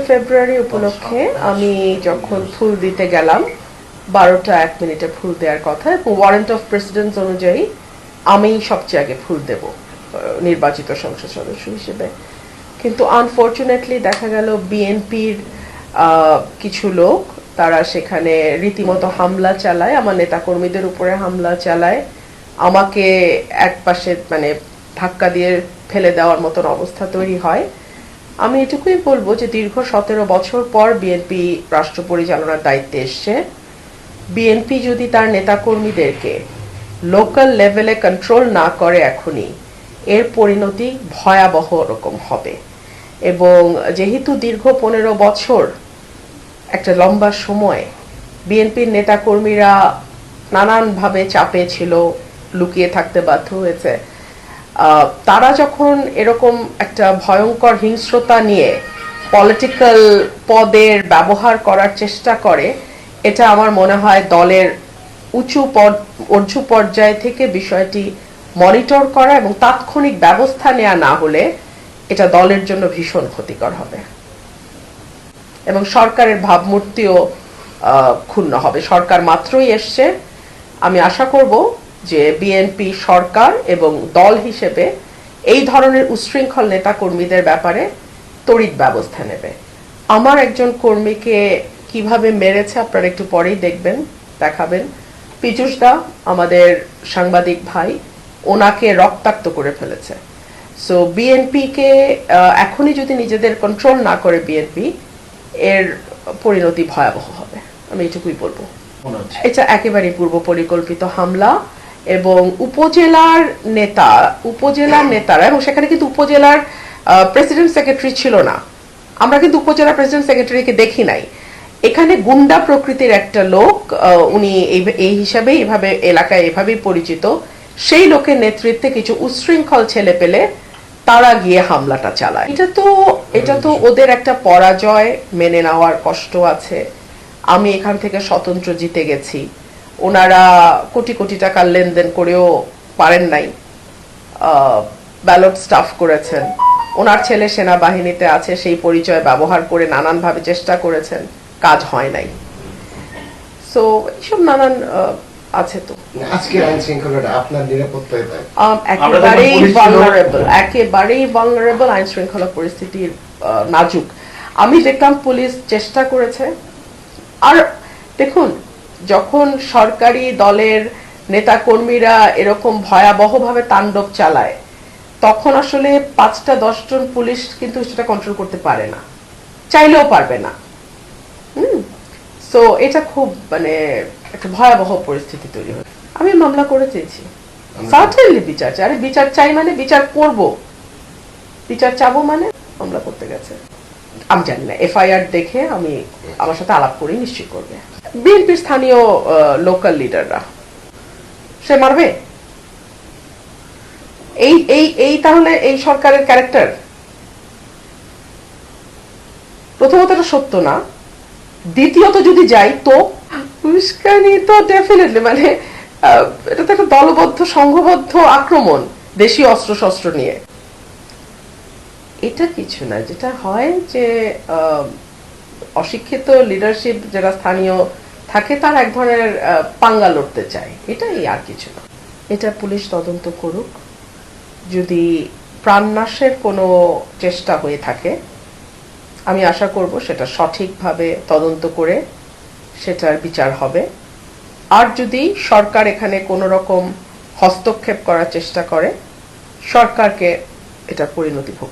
ফেব্রুয়ারি উপলক্ষে আমি যখন ফুল দিতে গেলাম 12:01 ফুল দেওয়ার কথা, এবং ওয়ারেন্ট অফ প্রেসিডেন্ট অনুযায়ী আমি সবচেয়ে আগে ফুল দেব নির্বাচিত সংসদ সদস্য হিসেবে। কিন্তু আনফরচুনেটলি দেখা গেল বিএনপির কিছু লোক তারা সেখানে রীতিমতো হামলা চালায়, আমার নেতাকর্মীদের উপরে হামলা চালায়, আমাকে একপাশে মানে ধাক্কা দিয়ে ফেলে দেওয়ার মতন অবস্থা তৈরি হয়। আমি এটুকুই বলবো যে দীর্ঘ 17 বছর পর বিএনপি রাষ্ট্র পরিচালনার দায়িত্বে এসছে। বিএনপি যদি তার নেতাকর্মীদেরকে লোকাল লেভেলে কন্ট্রোল না করে এখনই, এর পরিণতি ভয়াবহ রকম হবে। এবং যেহেতু দীর্ঘ 15 বছর একটা লম্বা সময় বিএনপির নেতাকর্মীরা নানানভাবে চাপে ছিল, লুকিয়ে থাকতে বাধ্য হয়েছে, তারা যখন এরকম একটা ভয়ঙ্কর হিংস্রতা নিয়ে পলিটিক্যাল পদের ব্যবহার করার চেষ্টা করে, এটা আমার মনে হয় দলের উঁচু পর্যায় থেকে বিষয়টি মনিটর করা এবং তাৎক্ষণিক ব্যবস্থা নেওয়া না হলে এটা দলের জন্য ভীষণ ক্ষতিকর হবে এবং সরকারের ভাবমূর্তিও ক্ষুণ্ণ হবে। সরকার মাত্রই এসছে, আমি আশা করব যে বিএনপি সরকার এবং দল হিসেবে এই ধরনের উচ্ছৃঙ্খল নেতা কর্মীদের ব্যাপারে তড়িৎ ব্যবস্থা নেবে। আমার একজন কর্মীকে কিভাবে মেরেছে আপনারা একটু পরেই দেখাবেন। পীযূষ দা আমাদের সাংবাদিক ভাই, ওনাকে রক্তাক্ত করে ফেলেছে। সো বিএনপিকে এখনই যদি নিজেদের কন্ট্রোল না করে বিএনপি, এর পরিণতি ভয়াবহ হবে, আমি এটুকুই বলবো। এটা একেবারে পূর্ব পরিকল্পিত হামলা এবং উপজেলার নেতারা, এবং সেখানে কিন্তু উপজেলার প্রেসিডেন্ট সেক্রেটারি ছিল না, আমরা কিন্তু উপজেলা প্রেসিডেন্ট সেক্রেটারিকে দেখি নাই। এখানে গুন্ডা প্রকৃতির একটা লোক, উনি এই হিসাবে এভাবে এলাকায় এভাবেই পরিচিত, সেই লোকের নেতৃত্বে কিছু উচ্ছৃঙ্খল ছেলে পেলে তারা গিয়ে হামলাটা চালায়। এটা তো ওদের একটা পরাজয়, মেনে নেওয়ার কষ্ট আছে। আমি এখান থেকে স্বতন্ত্র জিতে গেছি, ওনারা কোটি কোটি টাকার লেনদেন করেও পারেন নাই, ব্যালট স্টাফ করেছেন, ওনার ছেলে সেনাবাহিনীতে আছে, সেই পরিচয় ব্যবহার করে নানানভাবে চেষ্টা করেছেন, কাজ হয় নাই। সো এইসব নানান আছে। তো আজকের আইন শৃঙ্খলাটা আপনার নিরাপত্তায় একেবারেই ভালনারেবল আইন শৃঙ্খলা পরিস্থিতির নাজুক। আমি দেখলাম পুলিশ চেষ্টা করেছে। আর দেখুন, যখন সরকারি দলের নেতা কর্মীরা এরকম ভয়াবহভাবে তাণ্ডব চালায়, তখন আসলে 5-10 জন পুলিশ কিন্তু সেটা কন্ট্রোল করতে পারে না, চাইলেও পারবে না। সো এটা খুব মানে একটা ভয়াবহ পরিস্থিতি তৈরি হয়। আমি মামলা করে চেয়েছি, সার্টেনলি বিচার চাই। আরে বিচার চাই মানে বিচার করব, বিচার চাবো মানে মামলা করতে গেছে। আমি জানি না, এফআইআর দেখে আমি আমার সাথে আলাপ করেই নিশ্চয় করবে। বিএনপির স্থানীয় লোকাল লিডাররা, সে মারবে? এই তাহলে এই সরকারের ক্যারেক্টার? প্রথমত এটা সত্য না, দ্বিতীয়ত যদি যাই তো উস্কানি তো ডেফিনেটলি, মানে এটা তো একটা দলবদ্ধ সংঘবদ্ধ আক্রমণ দেশীয় অস্ত্রশস্ত্র নিয়ে। এটা কিছু না, যেটা হয় যে অশিক্ষিত লিডারশিপ যারা স্থানীয় থাকে তার এক ধরনের পাঙ্গা লড়তে চায়, এটাই, আর কিছু না। এটা পুলিশ তদন্ত করুক, যদি প্রাণনাশের কোনো চেষ্টা হয়ে থাকে আমি আশা করব সেটা সঠিকভাবে তদন্ত করে সেটার বিচার হবে। আর যদি সরকার এখানে কোনো রকম হস্তক্ষেপ করার চেষ্টা করে, সরকারকে এটার পরিণতি ভোগ